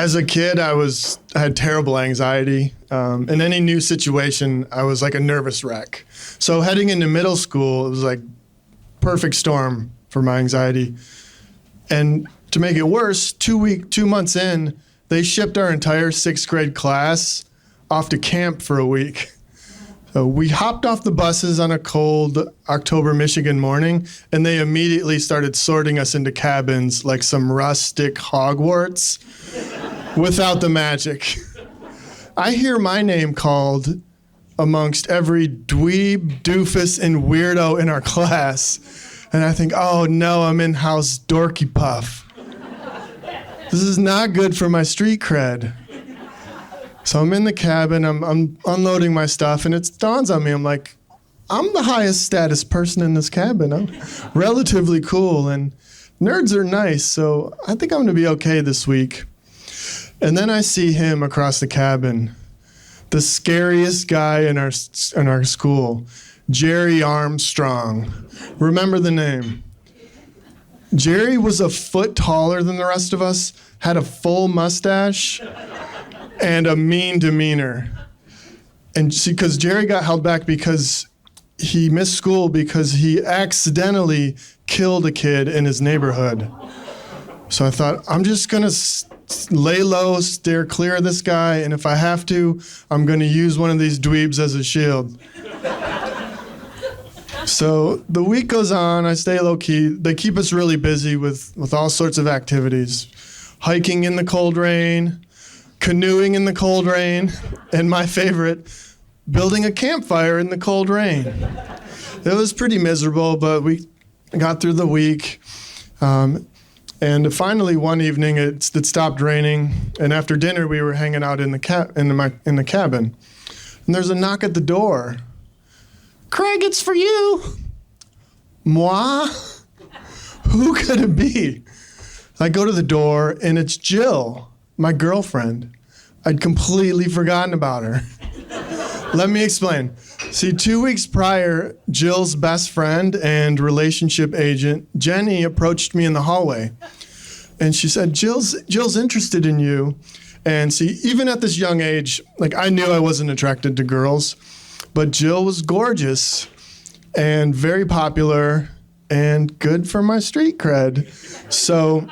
As a kid, I had terrible anxiety. In any new situation, I was like a nervous wreck. So heading into middle school, it was like perfect storm for my anxiety. And to make it worse, 2 months in, they shipped our entire 6th grade class off to camp for a week. So we hopped off the buses on a cold October Michigan morning, and they immediately started sorting us into cabins like some rustic Hogwarts without the magic. I hear my name called amongst every dweeb, doofus, and weirdo in our class. And I think, oh no, I'm in House Dorky Puff. This is not good for my street cred. So I'm in the cabin, I'm unloading my stuff, and it dawns on me, I'm like, I'm the highest status person in this cabin. I'm relatively cool, and nerds are nice, so I think I'm gonna be okay this week. And then I see him across the cabin, the scariest guy in our school, Jerry Armstrong. Remember the name. Jerry was a foot taller than the rest of us, had a full mustache, and a mean demeanor. And because Jerry got held back because he missed school because he accidentally killed a kid in his neighborhood. So I thought, I'm just gonna lay low, steer clear of this guy, and if I have to, I'm gonna use one of these dweebs as a shield. So the week goes on, I stay low key. They keep us really busy with all sorts of activities. Hiking in the cold rain, canoeing in the cold rain, and my favorite, building a campfire in the cold rain. It was pretty miserable, but we got through the week. And finally, one evening, it stopped raining, and after dinner, we were hanging out in the cabin. And there's a knock at the door. Craig, it's for you. Moi? Who could it be? I go to the door, and it's Jill, my girlfriend. I'd completely forgotten about her. Let me explain. See, 2 weeks prior, Jill's best friend and relationship agent, Jenny, approached me in the hallway. And she said, Jill's interested in you. And see, even at this young age, like I knew I wasn't attracted to girls, but Jill was gorgeous and very popular and good for my street cred. So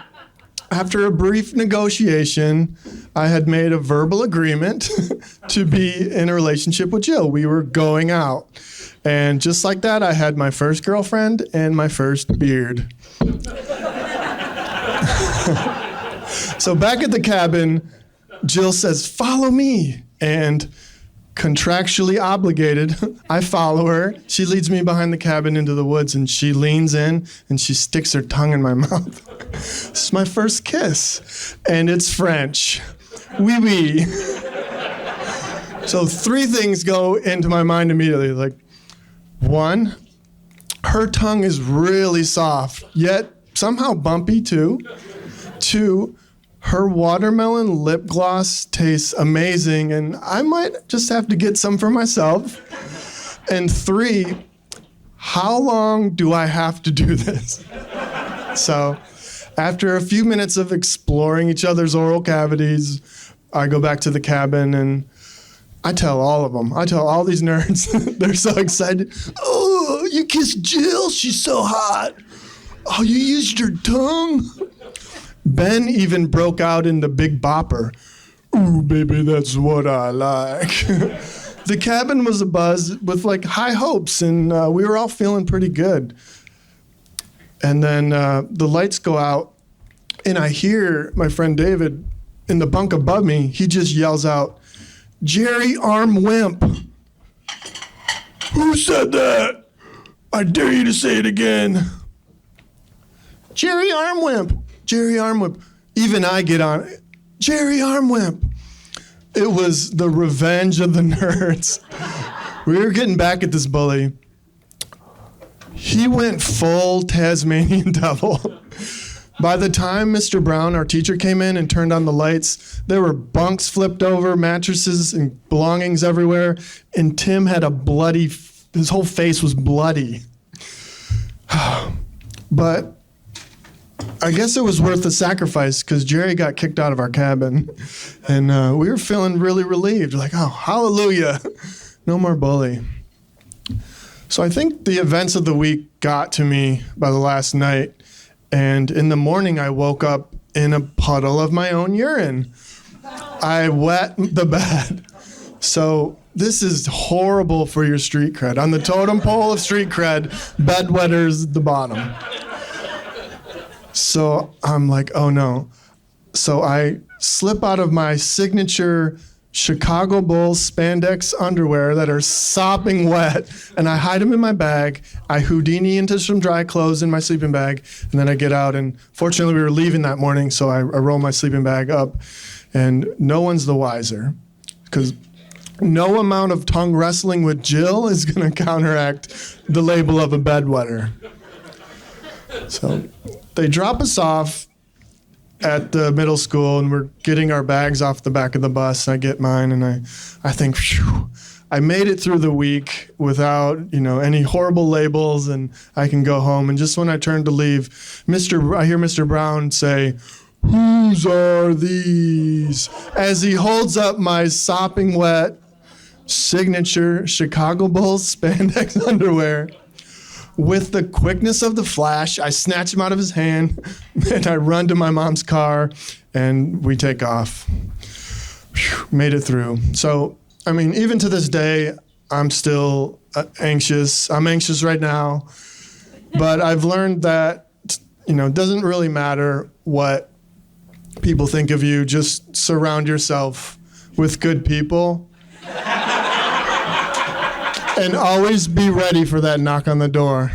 after a brief negotiation, I had made a verbal agreement to be in a relationship with Jill. We were going out. And just like that, I had my first girlfriend and my first beard. So back at the cabin, Jill says, follow me. And contractually obligated, I follow her. She leads me behind the cabin into the woods, and she leans in and she sticks her tongue in my mouth. This is my first kiss, and it's French. Oui, oui. So 3 things go into my mind immediately. Like, 1, her tongue is really soft, yet somehow bumpy too. 2, her watermelon lip gloss tastes amazing, and I might just have to get some for myself. And 3, how long do I have to do this? So after a few minutes of exploring each other's oral cavities, I go back to the cabin and I tell all of them. I tell all these nerds. They're so excited. Oh, you kissed Jill? She's so hot. Oh, you used your tongue? Ben even broke out into Big Bopper. Ooh, baby, that's what I like. The cabin was abuzz with like high hopes, and we were all feeling pretty good. And then the lights go out, and I hear my friend David in the bunk above me. He just yells out, Jerry Arm Wimp. Who said that? I dare you to say it again. Jerry Arm Wimp. Jerry Armwimp. Even I get on it. Jerry Armwimp. It was the revenge of the nerds. We were getting back at this bully. He went full Tasmanian devil. By the time Mr. Brown, our teacher, came in and turned on the lights, there were bunks flipped over, mattresses and belongings everywhere, and Tim had his whole face was bloody. But I guess it was worth the sacrifice because Jerry got kicked out of our cabin, and we were feeling really relieved. Like, oh, hallelujah, no more bully. So I think the events of the week got to me by the last night, and in the morning I woke up in a puddle of my own urine. I wet the bed. So this is horrible for your street cred. On the totem pole of street cred, bedwetter's the bottom. So I'm like, oh no. So I slip out of my signature Chicago Bulls spandex underwear that are sopping wet, and I hide them in my bag. I Houdini into some dry clothes in my sleeping bag, and then I get out, and fortunately we were leaving that morning, so I roll my sleeping bag up, and no one's the wiser, because no amount of tongue wrestling with Jill is going to counteract the label of a bedwetter. So they drop us off at the middle school, and we're getting our bags off the back of the bus. I get mine, and I think, phew, I made it through the week without, any horrible labels, and I can go home. And just when I turn to leave, I hear Mr. Brown say, "Whose are these?" as he holds up my sopping wet signature Chicago Bulls spandex underwear. With the quickness of the flash, I snatch him out of his hand, and I run to my mom's car, and we take off. Whew, made it through. So, even to this day, I'm still anxious. I'm anxious right now. But I've learned that, it doesn't really matter what people think of you. Just surround yourself with good people. And always be ready for that knock on the door.